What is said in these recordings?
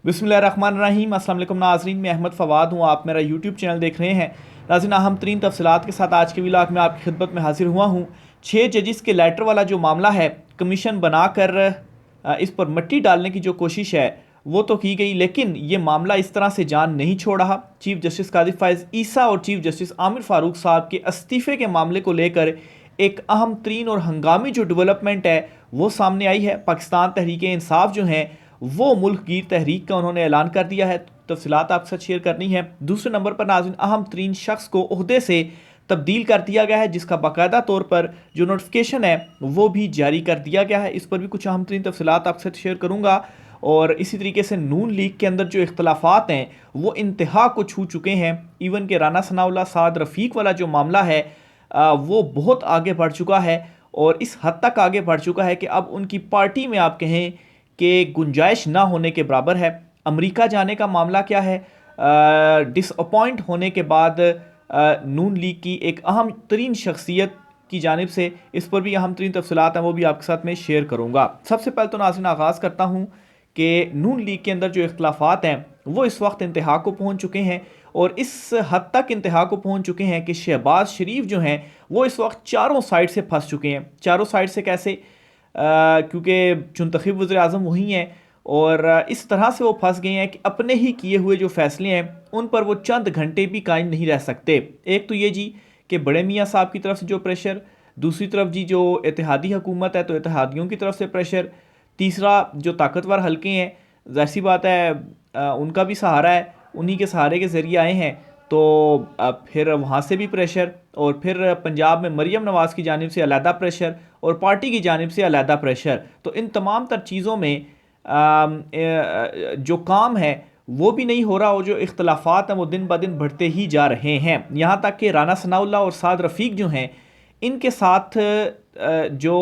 बिस्मिल्लाहिर्रहमानिर्रहीम। अस्सलाम वालेकुम नाज़रीन, मैं अहमद फ़वाद हूँ। आप मेरा यूट्यूब चैनल देख रहे हैं। नाज़रीन, अहम तरीन तफसीलात के साथ आज के व्लॉग में आपकी खिदमत में हाजिर हुआ हूँ। 6 जजिस के लेटर वाला जो मामला है, कमीशन बनाकर इस पर मिट्टी डालने की जो कोशिश है वो तो की गई, लेकिन ये मामला इस तरह से जान नहीं छोड़ रहा। चीफ जस्टिस कादिर फ़ाइज़ ईसा और चीफ जस्टिस आमिर फ़ारूक साहब के इस्तीफ़े के मामले को लेकर एक अहम तरीन और हंगामी जो डेवलपमेंट है वो सामने आई है। पाकिस्तान तहरीक इंसाफ जो हैं वो मुल्क गिर तहरीक का उन्होंने ऐलान कर दिया है। तफसीलात आपके साथ शेयर करनी है। दूसरे नंबर पर नाज़रीन, अहम तरीन शख्स को ओहदे से तब्दील कर दिया गया है, जिसका बाकायदा तौर पर जो नोटिफिकेशन है वो भी जारी कर दिया गया है। इस पर भी कुछ अहम तरीन तफसीलात आपके साथ शेयर करूँगा। और इसी तरीके से नून लीग के अंदर जो इख्तलाफात हैं वो इंतहा को छू चुके हैं। इवन के राना सनाउल्लाह साद रफ़ीक वाला जो मामला है वो बहुत आगे बढ़ चुका है, और इस हद तक आगे बढ़ चुका है कि अब उनकी पार्टी में आप कहें कि गुंजाइश ना होने के बराबर है। अमेरिका जाने का मामला क्या है, डिसअपॉइंट होने के बाद नून लीग की एक अहम तरीन शख्सियत की जानिब से, इस पर भी अहम तरीन तफसीलात हैं वो भी आपके साथ में शेयर करूँगा। सबसे पहले तो नाज़रीन आगाज़ करता हूँ कि नून लीग के अंदर जो इख्तलाफात हैं वो इस वक्त इंतहा को पहुँच चुके हैं, और इस हद तक इंतहा को पहुँच चुके हैं कि शहबाज शरीफ जो हैं वो इस वक्त चारों साइड से फंस चुके हैं। चारों साइड से कैसे? क्योंकि चुनतखब वज़ीर आज़म वही हैं, और इस तरह से वो फंस गए हैं कि अपने ही किए हुए जो फैसले हैं उन पर वो चंद घंटे भी कायम नहीं रह सकते। एक तो ये जी कि बड़े मियाँ साहब की तरफ से जो प्रेशर, दूसरी तरफ जी जो इत्तेहादी हुकूमत है तो इत्तेहादियों की तरफ से प्रेशर, तीसरा जो ताकतवर हल्के हैं, ज़ाहिर सी बात है उनका भी सहारा है, उन्हीं के सहारे के ज़रिए आए हैं, तो फिर वहाँ से भी प्रेशर, और फिर पंजाब में मरीम नवाज़ की जानिब से अलहदा प्रेशर और पार्टी की जानिब से अलहदा प्रेशर। तो इन तमाम तर चीज़ों में जो काम है वो भी नहीं हो रहा, और जो इख्तलाफात हैं वो दिन ब दिन बढ़ते ही जा रहे हैं। यहाँ तक कि राना सनाउल्लाह और साद रफ़ीक जो हैं इनके साथ जो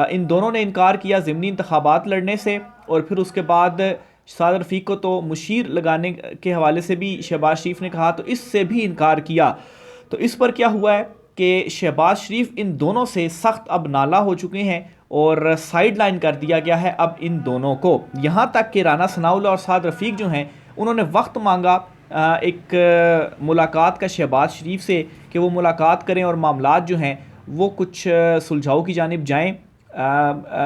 इन दोनों ने इनकार किया ज़िमनी इंतखाबात लड़ने से, और फिर उसके बाद साद रफ़ीक को तो मुशीर लगाने के हवाले से भी शहबाज शरीफ ने कहा, तो इससे भी इनकार किया। तो इस पर क्या हुआ है कि शहबाज शरीफ इन दोनों से सख्त अब नाला हो चुके हैं, और साइड लाइन कर दिया गया है अब इन दोनों को। यहाँ तक कि राना सनाउल्लाह और साद रफ़ीक जो हैं उन्होंने वक्त मांगा एक मुलाकात का शहबाज शरीफ से, कि वो मुलाकात करें और मामलात जो हैं वो कुछ सुलझाव की जानिब जाएँ।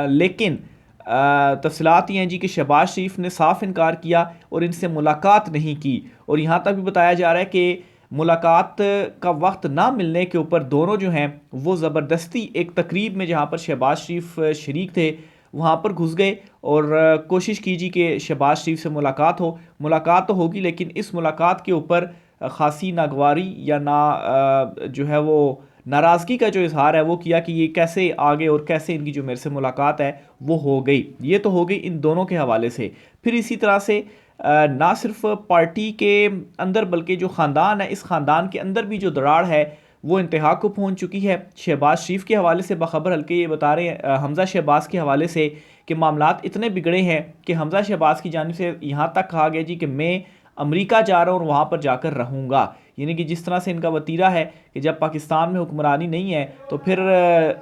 लेकिन तफसीलात ये हैं जी कि शहबाज शरीफ ने साफ इनकार किया और इनसे मुलाकात नहीं की, और यहाँ तक भी बताया जा रहा है कि मुलाकात का वक्त ना मिलने के ऊपर दोनों जो हैं वो ज़बरदस्ती एक तकरीब में, जहाँ पर शहबाज शरीफ शरीक थे, वहाँ पर घुस गए और कोशिश कीजिए कि शहबाज शरीफ से मुलाकात हो। मुलाकात तो होगी, लेकिन इस मुलाकात के ऊपर ख़ासी नागवारी या ना जो है वो नाराज़गी का जो इजहार है वो किया कि ये कैसे आ गए और कैसे इनकी जो मेरे से मुलाकात है वो हो गई। ये तो हो गई इन दोनों के हवाले से। फिर इसी तरह से ना सिर्फ पार्टी के अंदर बल्कि जो ख़ानदान है, इस ख़ानदान के अंदर भी जो दरार है वो इंतहा को पहुंच चुकी है। शहबाज शरीफ के हवाले से बाखबर हल्के ये बता रहे हैं, हमज़ा शहबाज के हवाले से, कि मामलात इतने बिगड़े हैं कि हमज़ा शहबाज की जानिब से यहाँ तक कहा गया जी कि मैं अमेरिका जा रहा हूँ और वहाँ पर जाकर रहूँगा। यानी कि जिस तरह से इनका वतीरा है कि जब पाकिस्तान में हुक्मरानी नहीं है तो फिर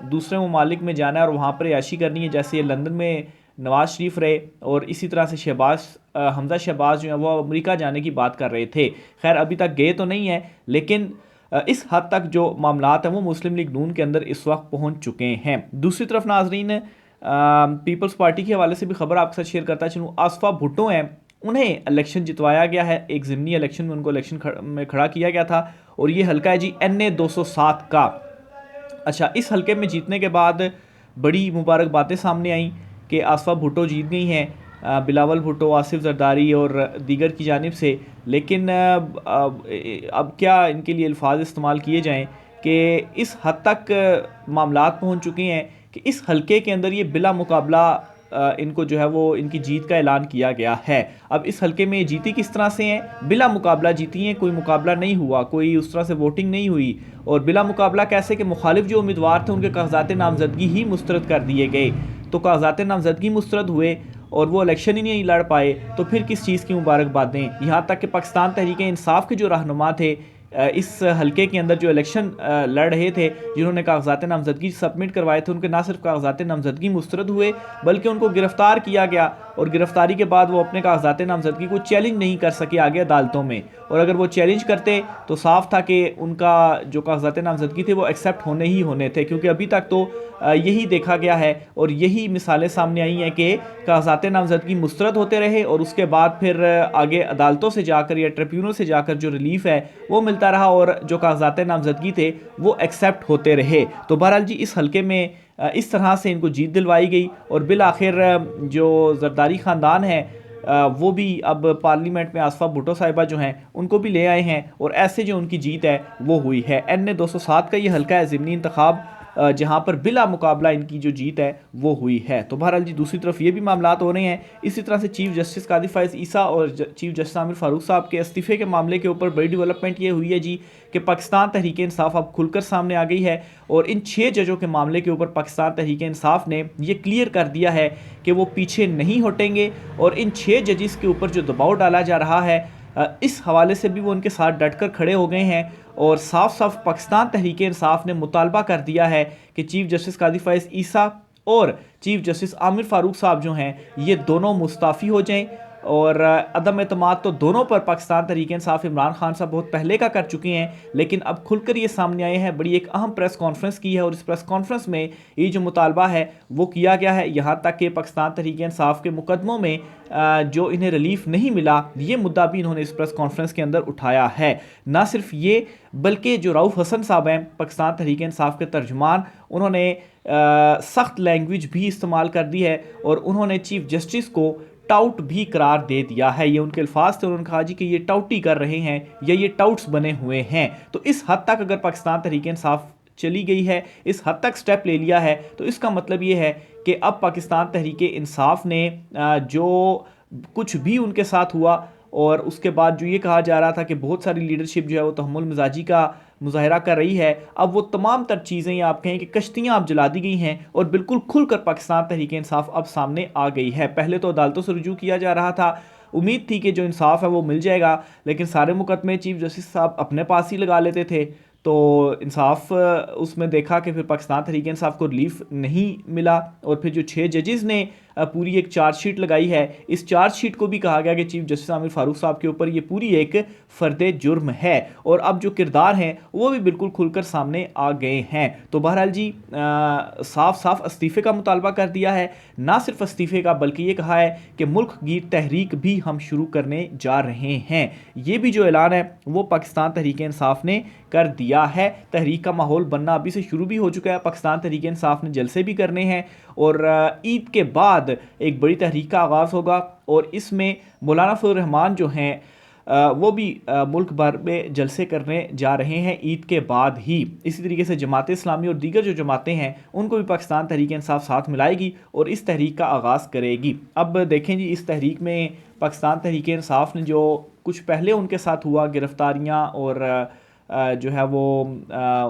दूसरे ममालिक में जाना है और वहाँ पर याशी करनी है, जैसे ये लंदन में नवाज़ शरीफ रहे, और इसी तरह से शहबाज हमज़ा शहबाज जो है वो अमेरिका जाने की बात कर रहे थे। खैर अभी तक गए तो नहीं है, लेकिन इस हद तक जो मामलात हैं वो मुस्लिम लीग नून के अंदर इस वक्त पहुँच चुके हैं। दूसरी तरफ नाजरीन, पीपल्स पार्टी के हवाले से भी खबर आपके साथ शेयर करता चलूँ। आसफा भुट्टो हैं, उन्हें इलेक्शन जितवाया गया है, एक ज़िमनी इलेक्शन में उनको इलेक्शन में खड़ा किया गया था, और ये हल्का है जी NA 207 का। अच्छा, इस हल्के में जीतने के बाद बड़ी मुबारक बातें सामने आई कि आसफा भुट्टो जीत गई हैं बिलावल भुट्टो, आसिफ जरदारी और दीगर की जानिब से। लेकिन अब क्या इनके लिए अल्फाज इस्तेमाल किए जाएँ कि इस हद तक मामलात पहुँच चुके हैं कि इस हल्के के अंदर ये बिला मुकाबला इनको जो है वो इनकी जीत का ऐलान किया गया है। अब इस हल्के में जीती किस तरह से हैं? बिला मुकाबला जीती हैं, कोई मुकाबला नहीं हुआ, कोई उस तरह से वोटिंग नहीं हुई। और बिला मुकाबला कैसे कि मुखालिफ जो उम्मीदवार थे उनके कागजात नामजदगी ही मुस्तरद कर दिए गए, तो कागजात नामजदगी मुस्तरद हुए और वो इलेक्शन ही नहीं लड़ पाए, तो फिर किस चीज़ की मुबारकबादें। यहाँ तक कि पाकिस्तान तहरीक इंसाफ के जो रहनुमा थे इस हल्के के अंदर जो इलेक्शन लड़ रहे थे, जिन्होंने कागजात नामजदगी सबमिट करवाए थे, उनके ना सिर्फ कागजात नामजदगी मुस्तरद हुए बल्कि उनको गिरफ़्तार किया गया और गिरफ्तारी के बाद वो अपने कागजात नामजदगी को चैलेंज नहीं कर सके आगे अदालतों में, और अगर वो चैलेंज करते तो साफ था कि उनका जो कागजात नामजदगी थे वो एक्सेप्ट होने ही होने थे, क्योंकि अभी तक तो यही देखा गया है और यही मिसालें सामने आई हैं कि कागजात नामजदगी मुस्तरद होते रहे और उसके बाद फिर आगे अदालतों से जाकर या ट्रिब्यूनल से जाकर जो रिलीफ है वो मिलता रहा और जो कागजात नामजदगी थे वो एक्सेप्ट होते रहे। तो बहरहाल जी इस हल्के में इस तरह से इनको जीत दिलवाई गई और बिल आखिर जो जरदारी ख़ानदान है वो भी अब पार्लियामेंट में आसफा भुट्टो साहिबा जो हैं उनको भी ले आए हैं और ऐसे जो उनकी जीत है वो हुई है। NA 207 का ये हल्का है ज़िमनी इंतखाब, जहां पर बिला मुकाबला इनकी जो जीत है वो हुई है। तो बहरहाल जी दूसरी तरफ ये भी मामलात हो रहे हैं। इसी तरह से चीफ जस्टिस कादी फाइज ईसा और चीफ जस्टिस आमिर फारूक साहब के इस्तीफे के मामले के ऊपर बड़ी डेवलपमेंट ये हुई है जी कि पाकिस्तान तहरीक इंसाफ अब खुलकर सामने आ गई है और इन 6 जजों के मामले के ऊपर पाकिस्तान तहरीक इंसाफ ने ये क्लियर कर दिया है कि वो पीछे नहीं हटेंगे और इन 6 जजेस के ऊपर जो दबाव डाला जा रहा है इस हवाले से भी वो उनके साथ डटकर खड़े हो गए हैं और साफ साफ पाकिस्तान तहरीक इंसाफ ने मुतालबा कर दिया है कि चीफ जस्टिस कादी फाइज ईसा और चीफ जस्टिस आमिर फारूक साहब जो हैं ये दोनों मुस्ताफ़ी हो जाएं। और अदम एतमाद तो दोनों पर पाकिस्तान तहरीक इंसाफ इमरान खान साहब बहुत पहले का कर चुके हैं, लेकिन अब खुलकर ये सामने आए हैं। बड़ी एक अहम प्रेस कॉन्फ्रेंस की है और इस प्रेस कॉन्फ्रेंस में ये जो मुतालबा है वो किया गया है, यहाँ तक कि पाकिस्तान तहरीक इंसाफ के मुकदमों में जो इन्हें रिलीफ नहीं मिला ये मुद्दा भी इन्होंने इस प्रेस कॉन्फ्रेंस के अंदर उठाया है। ना सिर्फ ये बल्कि जो रऊफ़ हसन साहब हैं पाकिस्तान तहरीक इंसाफ के तर्जुमान, उन्होंने सख्त लैंग्वेज भी इस्तेमाल कर दी है और उन्होंने चीफ जस्टिस को टाउट भी करार दे दिया है। ये उनके अल्फाज थे, उन्होंने कहा जी कि ये टाउटी कर रहे हैं या ये टाउट्स बने हुए हैं। तो इस हद तक अगर पाकिस्तान तहरीक इंसाफ चली गई है, इस हद तक स्टेप ले लिया है, तो इसका मतलब ये है कि अब पाकिस्तान तहरीक इंसाफ ने जो कुछ भी उनके साथ हुआ और उसके बाद जो ये कहा जा रहा था कि बहुत सारी लीडरशिप जो है वो तहम्मुल मिजाजी का मुजाहरा कर रही है, अब वो तमाम तर चीज़ें ये आप कहें कि कश्तियाँ अब जला दी गई हैं और बिल्कुल खुलकर पाकिस्तान तहरीक इंसाफ अब सामने आ गई है। पहले तो अदालतों से रुजू किया जा रहा था, उम्मीद थी कि जो इंसाफ है वो मिल जाएगा, लेकिन सारे मुकदमे चीफ जस्टिस साहब अपने पास ही लगा लेते थे, तो इंसाफ उसमें देखा कि फिर पाकिस्तान तहरीक इंसाफ को रिलीफ नहीं मिला और फिर जो 6 जजेस ने पूरी एक चार्जशीट लगाई है, इस चार्जशीट को भी कहा गया कि चीफ जस्टिस आमिर फारूक साहब के ऊपर ये पूरी एक फ़र्द जुर्म है और अब जो किरदार हैं वो भी बिल्कुल खुलकर सामने आ गए हैं। तो बहरहाल जी साफ साफ इस्तीफ़े का मुतालबा कर दिया है, ना सिर्फ इस्तीफ़े का बल्कि ये कहा है कि मुल्क गिर तहरीक भी हम शुरू करने जा रहे हैं। ये भी जो ऐलान है वो पाकिस्तान तहरीक इंसाफ ने कर दिया है। तहरीक का माहौल बनना अभी से शुरू भी हो चुका है, पाकिस्तान तहरीक इंसाफ ने जलसे भी करने हैं और ईद के बाद एक बड़ी तहरीक का आगाज़ होगा और इसमें मौलाना फजल रहमान जो हैं वो भी मुल्क भर में जलसे करने जा रहे हैं ईद के बाद ही। इसी तरीके से जमात इस्लामी और दीगर जो जमातें हैं उनको भी पाकिस्तान तहरीक इंसाफ साथ मिलाएगी और इस तहरीक का आगाज़ करेगी। अब देखें जी इस तहरीक में पाकिस्तान तहरीक इंसाफ ने जो कुछ पहले उनके साथ हुआ गिरफ्तारियाँ और जो है वो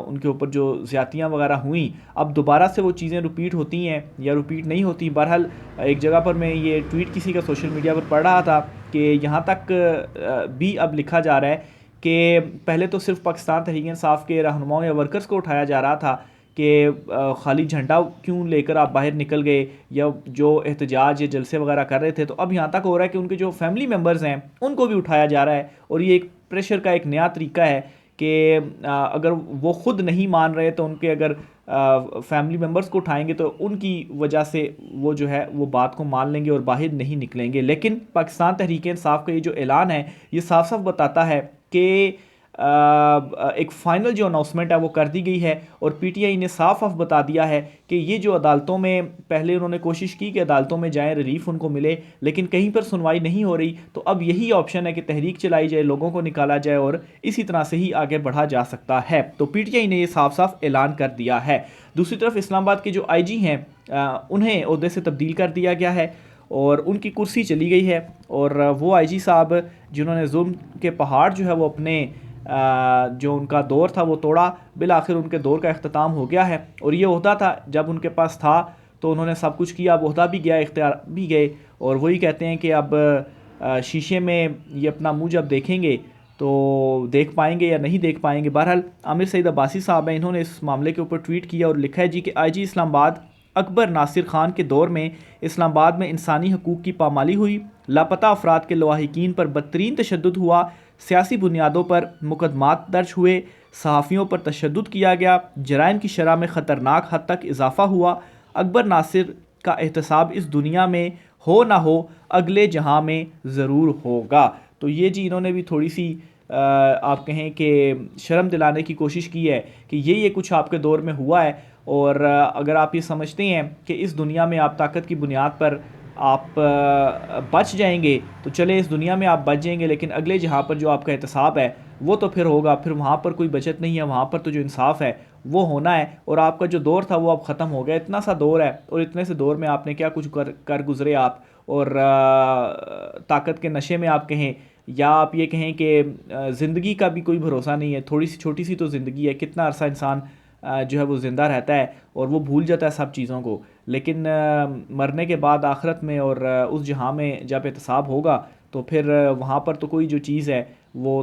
उनके ऊपर जो ज़्यादतियाँ वगैरह हुई, अब दोबारा से वो चीज़ें रिपीट होती हैं या रिपीट नहीं होती। बहरहाल एक जगह पर मैं ये ट्वीट किसी का सोशल मीडिया पर पढ़ रहा था कि यहाँ तक भी अब लिखा जा रहा है कि पहले तो सिर्फ पाकिस्तान तहरीक इंसाफ के रहनुमाओं या वर्कर्स को उठाया जा रहा था कि खाली झंडा क्यों लेकर आप बाहर निकल गए या जो एहतजाज या जलसे वगैरह कर रहे थे, तो अब यहाँ तक हो रहा है कि उनके जो फैमिली मेम्बर्स हैं उनको भी उठाया जा रहा है और ये एक प्रेशर का एक नया तरीका है कि अगर वो ख़ुद नहीं मान रहे तो उनके अगर फैमिली मेम्बर्स को उठाएंगे तो उनकी वजह से वो जो है वो बात को मान लेंगे और बाहर नहीं निकलेंगे। लेकिन पाकिस्तान तहरीक इंसाफ का ये जो ऐलान है ये साफ साफ बताता है कि एक फ़ाइनल जो अनाउंसमेंट है वो कर दी गई है और पीटीआई ने साफ साफ बता दिया है कि ये जो अदालतों में पहले उन्होंने कोशिश की कि अदालतों में जाएं, रिलीफ उनको मिले, लेकिन कहीं पर सुनवाई नहीं हो रही, तो अब यही ऑप्शन है कि तहरीक चलाई जाए, लोगों को निकाला जाए और इसी तरह से ही आगे बढ़ा जा सकता है। तो पीटीआई ने ये साफ साफ ऐलान कर दिया है। दूसरी तरफ इस्लामाबाद के जो आईजी हैं उन्हें ओहदे से तब्दील कर दिया गया है और उनकी कुर्सी चली गई है और वो आईजी साहब जिन्होंने जुल्म के पहाड़ जो है वो अपने जो उनका दौर था वो तोड़ा, बिल आखिर उनके दौर का अख्ताम हो गया है और ये ओहदा था जब उनके पास था तो उन्होंने सब कुछ किया, अब ओहदा भी गया, इख्तियार भी गए और वही कहते हैं कि अब शीशे में ये अपना मुँह जब देखेंगे तो देख पाएंगे या नहीं देख पाएंगे। बहरहाल आमिर सईद अब्बासी साहब हैं, इन्होंने इस मामले के ऊपर ट्वीट किया और लिखा है जी कि आईजी इस्लामाबाद अकबर नासिर खान के दौर में इस्लामाबाद में इंसानी हकूक़ की पामाली हुई, लापता अफराद के लवाहिकीन पर बदतरीन तशद्दुद हुआ, सियासी बुनियादों पर मुकदमात दर्ज हुए, सहाफ़ियों पर तशद्दुद किया गया, जराइम की शरह में ख़तरनाक हद तक इजाफ़ा हुआ। अकबर नासिर का एहतसाब इस दुनिया में हो ना हो अगले जहां में ज़रूर होगा। तो ये जी इन्होंने भी थोड़ी सी आप कहें कि शर्म दिलाने की कोशिश की है कि ये कुछ आपके दौर में हुआ है, और अगर आप ये समझते हैं कि इस दुनिया में आप ताकत की बुनियाद पर आप बच जाएंगे तो चले, इस दुनिया में आप बच जाएंगे, लेकिन अगले जहाँ पर जो आपका एहतसाब है वो तो फिर होगा, फिर वहाँ पर कोई बचत नहीं है, वहाँ पर तो जो इंसाफ है वो होना है। और आपका जो दौर था वो अब ख़त्म हो गया, इतना सा दौर है और इतने से दौर में आपने क्या कुछ कर गुजरे आप, और ताकत के नशे में आप कहें या आप ये कहें कि ज़िंदगी का भी कोई भरोसा नहीं है। थोड़ी सी छोटी सी तो ज़िंदगी है, कितना अरसा इंसान जो है वो ज़िंदा रहता है और वो भूल जाता है सब चीज़ों को, लेकिन मरने के बाद आखिरत में और उस जहां में जब एहतसाब होगा तो फिर वहाँ पर तो कोई जो चीज़ है वो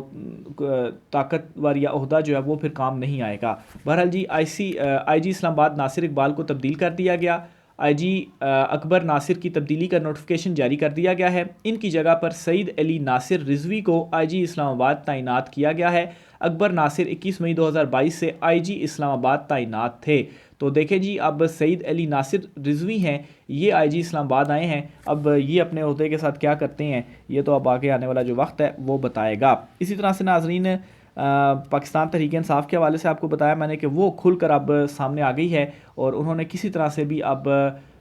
ताकतवर या ओहदा जो है वो फिर काम नहीं आएगा। बहरहाल जी IG इस्लामाबाद नासिर इकबाल को तब्दील कर दिया गया। IG अकबर नासिर की तब्दीली का नोटिफिकेशन जारी कर दिया गया है। इनकी जगह पर सईद अली नासिर रिजवी को IG इस्लामाबाद तैनात किया गया है। अकबर नासिर 21 मई 2022 से IG इस्लामाबाद तैनात थे। तो देखें जी, अब सईद अली नासिर रिजवी हैं, ये IG इस्लामाबाद आए हैं। अब ये अपने ओहदे के साथ क्या करते हैं ये तो अब आगे आने वाला जो वक्त है वो बताएगा। इसी तरह से नाजरीन, पाकिस्तान तहरीक इंसाफ के हवाले से आपको बताया मैंने कि वो खुलकर अब सामने आ गई है और उन्होंने किसी तरह से भी अब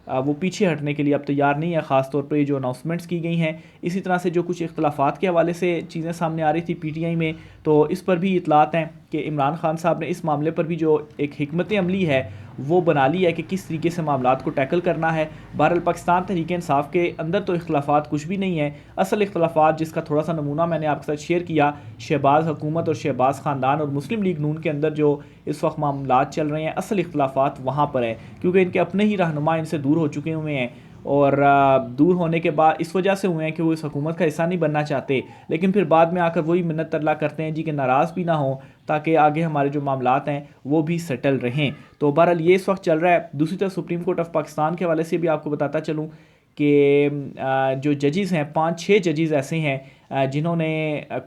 वो पीछे हटने के लिए अब तैयार नहीं है, ख़ास तौर पर जो अनाउंसमेंट्स की गई हैं। इसी तरह से जो कुछ इख्तलाफात के हवाले से चीज़ें सामने आ रही थी PTI में, तो इस पर भी इतलात हैं कि इमरान खान साहब ने इस मामले पर भी जो एक हिकमत अमली है वो बना ली है कि किस तरीके से मामलात को टैकल करना है। बहरहाल पाकिस्तान तहरीक इंसाफ के अंदर तो इख्तलाफात कुछ भी नहीं है। असल इख्तलाफात जिसका थोड़ा सा नमूना मैंने आपके साथ शेयर किया, शहबाज हुकूमत और शहबाज ख़ानदान और मुस्लिम लीग नून के अंदर जो इस वक्त मामलात चल रहे हैं, असल इख्तलाफात वहाँ पर है, क्योंकि इनके अपने ही रहनुमा इनसे दूर हो चुके हुए हैं और दूर होने के बाद इस वजह से हुए हैं कि वो इस हुकूमत का हिस्सा नहीं बनना चाहते, लेकिन फिर बाद में आकर वही मिन्नत तरला करते हैं जी कि नाराज़ भी ना हो ताकि आगे हमारे जो मामलात हैं वो भी सेटल रहें। तो बहरहाल ये इस वक्त चल रहा है। दूसरी तरफ सुप्रीम कोर्ट ऑफ पाकिस्तान के हवाले से भी आपको बताता चलूँ कि जो जजेस हैं 5-6 जजेस ऐसे हैं जिन्होंने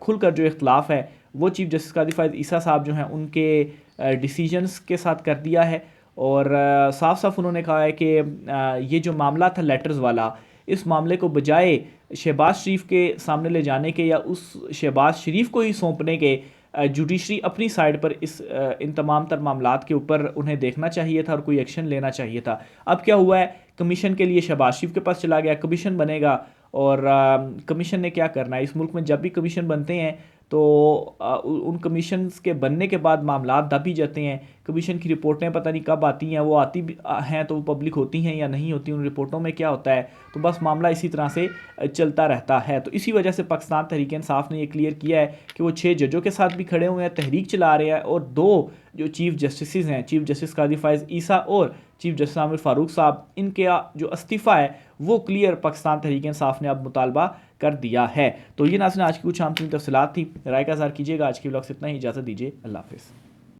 खुलकर जो इख्तलाफ है वो चीफ़ जस्टिस कादी फ़ायद ईसा साहब जो हैं उनके डिसीजंस के साथ कर दिया है। और साफ साफ उन्होंने कहा है कि ये जो मामला था लेटर्स वाला, इस मामले को बजाय शहबाज शरीफ के सामने ले जाने के या उस शहबाज शरीफ को ही सौंपने के, जुडिशरी अपनी साइड पर इन तमाम तर मामलात के ऊपर उन्हें देखना चाहिए था और कोई एक्शन लेना चाहिए था। अब क्या हुआ है, कमीशन के लिए शहबाज शरीफ के पास चला गया, कमीशन बनेगा और कमीशन ने क्या करना है। इस मुल्क में जब भी कमीशन बनते हैं तो उन कमीशन के बनने के बाद मामला दब ही जाते हैं। कमीशन की रिपोर्टें पता नहीं कब आती हैं, वो आती भी हैं तो वो पब्लिक होती हैं या नहीं होती, उन रिपोर्टों में क्या होता है, तो बस मामला इसी तरह से चलता रहता है। तो इसी वजह से पाकिस्तान तहरीक इंसाफ ने ये क्लियर किया है कि वो 6 जजों के साथ भी खड़े हुए हैं, तहरीक चला रहे हैं, और 2 जो चीफ़ जस्टिस हैं, चीफ़ जस्टिस कादी फ़ायज़ ईसा और चीफ़ जस्टिस आमिर फ़ारूक साहब, इनके जो इस्तीफ़ा है वो क्लियर पाकिस्तान तहरीक इंसाफ ने अब मुतालबा कर दिया है। तो ये नाज़रीन आज की कुछ आम तरीन तफसीलात थी। राय का इज़हार कीजिएगा। आज की व्लॉग से इतना ही, इजाज़त दीजिए। अल्लाह हाफ़िज़।